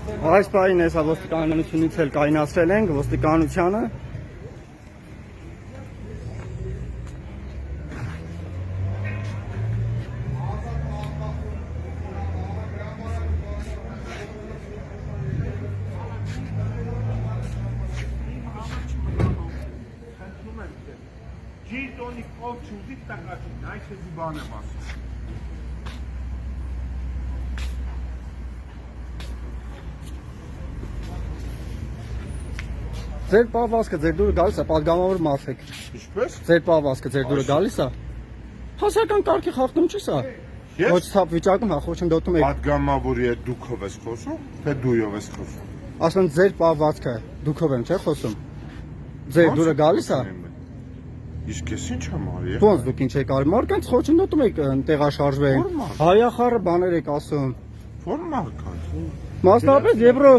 Այս պահին հեսա ոստիկանությունից էլ կայնացրել ենք ոստիկանությանը։ Ջիտոնի կով չուզիկ տակաչին, այս էզի բան եմ ասում։ Ձեր պահվածքը ձեր դուրը գալիս է, պատգամավոր մարդ եք։ Ինչպես։ Ձեր պահվածքը ձեր դուրը գալիս է։ Հասարակական կարգի խախտում չի սա։ Ոչ ցավ վիճակում հա խոչընդոտում եք։ Պատգամավորի հետ դուքով ես խոսում, թե դույով ես խոսում։ Ասեն ձեր պահվածքը դուքով եմ չէ խոսում։ Ձեր դուրը գալիս է։ Իսկ ես ինչ եմ արի։ Ոնց դուք ինչ եք արի։ Մարդկանց խոչընդոտում եք տեղաշարժվեն։ Հայախառը բաներ եք ասում։ Ո՞ր մարկան։ Մասնապես Եվրո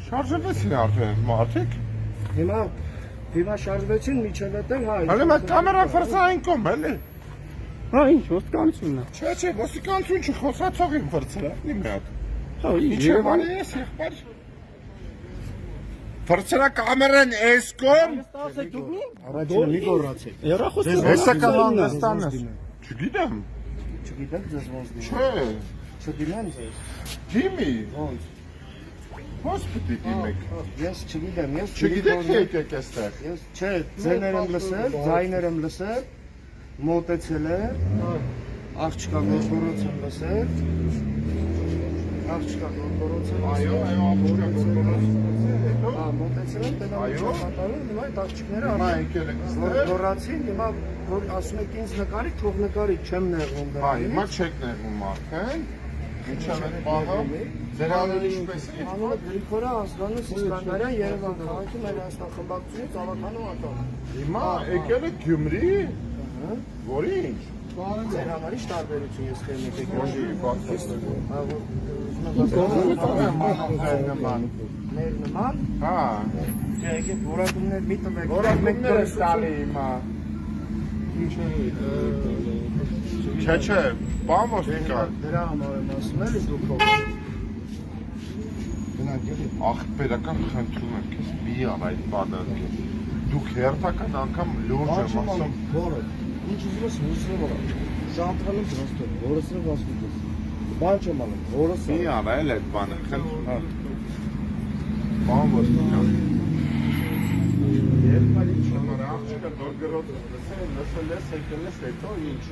Շարժվեցին արդեն մարդիկ։ Հիմա շարժվեցին միջև էլ հայ։ Հələ մեկ կամերան ֆրսային կոմ էլի։ Հա ինչ ոստիկանությունն է։ Չէ, ոստիկանություն չխոսացող եմ ֆրսրա։ Մի հատ։ Հա ինչ Երևանի ես եղբայր։ Ֆրսրա կամերան էս կոմ։ Ստացեք դուք մի Առաջինը մի գոռացեք։ Երախոս Հեսա կհանգստանաս։ Չգիտեմ։ Չգիտեք ձեզ ոնց դիմել։ Չէ։ Չդիմեն ձեզ։ Դիմի։ Ոնց։ Ոնց պիտի դիմեք։ Ես չգիտեմ, ես Չգիտեք թե եկեք այստեղ։ Ես չէ, ձեներ եմ լսել, ձայներ եմ լսել, մոտեցել է, աղջկա գորգորոց եմ լսել, աղջկա գորգորոց եմ Այո, աղջկա գորգորոց։ Հա, մոտեցել եմ, Այո։ կատարում, հիմա այդ աղջիկները Հիմա եկել եք այստեղ։ գորացին, հիմա որ ասում եք ինձ նկարի, թող նկարի, չեմ նեղվում Հա, հիմա չեք ներվում արդեն։ Ինչա՞ մեկ պահը։ Ձեր անունը ինչպես է։ Անունը Գրիգորա Ազգանուս Իսկանդարյան Երևան քաղաքի մեր հայաստանխմբակցությունից ավականու անդամ։ Հիմա եկել եք Գյումրի։ Որի ինչ։ Ձեր համար ի՞նչ տարբերություն ես քեմ եկեք։ Որի բացասը։ Նման։ Մեր նման։ Հա։ Չէ, եկեք որակումներ մի տվեք։ Որակումներ ես տալի հիմա։ Չէ, բան ոստիկան։ Դրա համար եմ ասում էլի դուք ով։ Ախպերական խնդրում եմ քեզ մի ար այդ բանը։ Դուք հերթական անգամ լուրջ եմ ասում։ Որը։ Ինչ ուզում ես հուսրով արա։ Շանտրալում դրոստով, որսրով ասում ես։ Բան չեմ անում, որս։ Մի ար էլ այդ բանը խնդրում եմ։ Բան ոստիկան։ Երբալի չմար աղջիկը դորգրոտ լսել ես եկել ես հետո ինչ։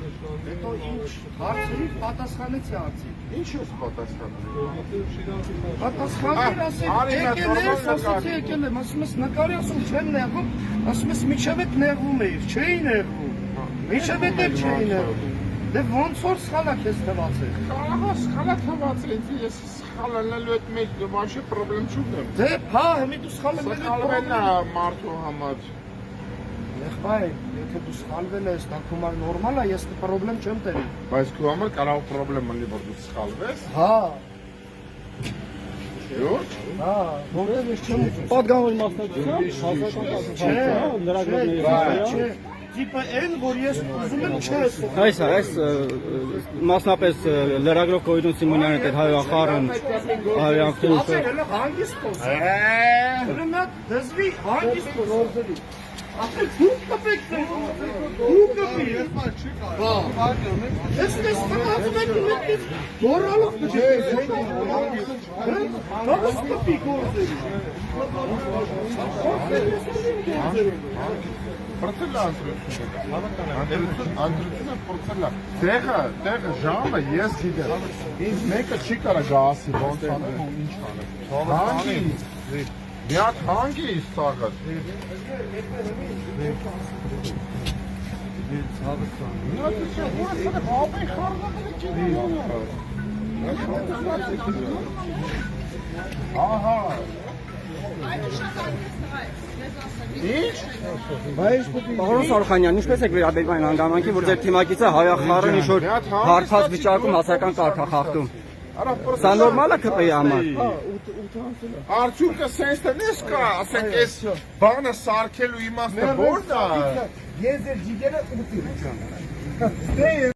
Հետո ինչ։ Հարցերի պատասխանեցի հարցի։ Ինչ ես պատասխանում։ Պատասխաններ ասեք, եկել ես, ասացի եկել եմ, ասում ես նկարի ասում չեմ նեղվում, ասում ես միջև էդ նեղվում էիր, չէի նեղվում, միջև էդ էլ չէի նեղվում, դե ոնց որ սխալա քեզ թվացել։ Ահա սխալա թվացել, ես սխալանալու հետ մեկ вообще պրոբլեմ չունեմ։ Դե փա, հիմի դու սխալվել ես։ Սխալվել է մարդու համար։ Եղբայր, եթե դու սխալվել ես, դա քո համար նորմալ է, ես պրոբլեմ չեմ տերի։ Բայց քո համար կարող պրոբլեմ լինի, որ դու սխալվես։ Հա, Յուրջ։ հա, որտեղ ես չեմ ուզում։ պատգամավորի մասնակցությամբ հասարակական լրագրողների Տիպը այն, որ ես ուզում եմ չես։ այս մասնապես լրագրող Կոյդուն Սիմոնյանը դեր հայախառն հայախառն Ասել հանգիստ խոս։ Ուրեմն դզվի հանգիստ խոս։ Ապա դուք կպեք դուք կպի։ Հա։ Ես ստացվում եք դուք գորալով դուք։ Հա, կպի գործերի։ Պրոցելա անդրությունը պրոցելա։ Տեղը ժամը ես գիտեմ։ Ինձ մեկը չի կարա գա ասի ոնց անեմ ու ինչ անեմ։ Հանգի։ Մի հատ հանգի ստաղած։ Ահա։ Ինչ։ Պարոն Սարխանյան, ինչպես եք վերաբերվում այն հանգամանքին, որ ձեր թիմակիցը հայախառն ինչ-որ հարթած վիճակում հասարակական կարգ է խախտում։ Սա նորմալ է ԿՊ-ի համար։ Արդյունքը սենց տնես կա, ասենք այս բանը սարքելու իմաստը ո՞րն է։ Ես ձեր ջիգերը ուտի։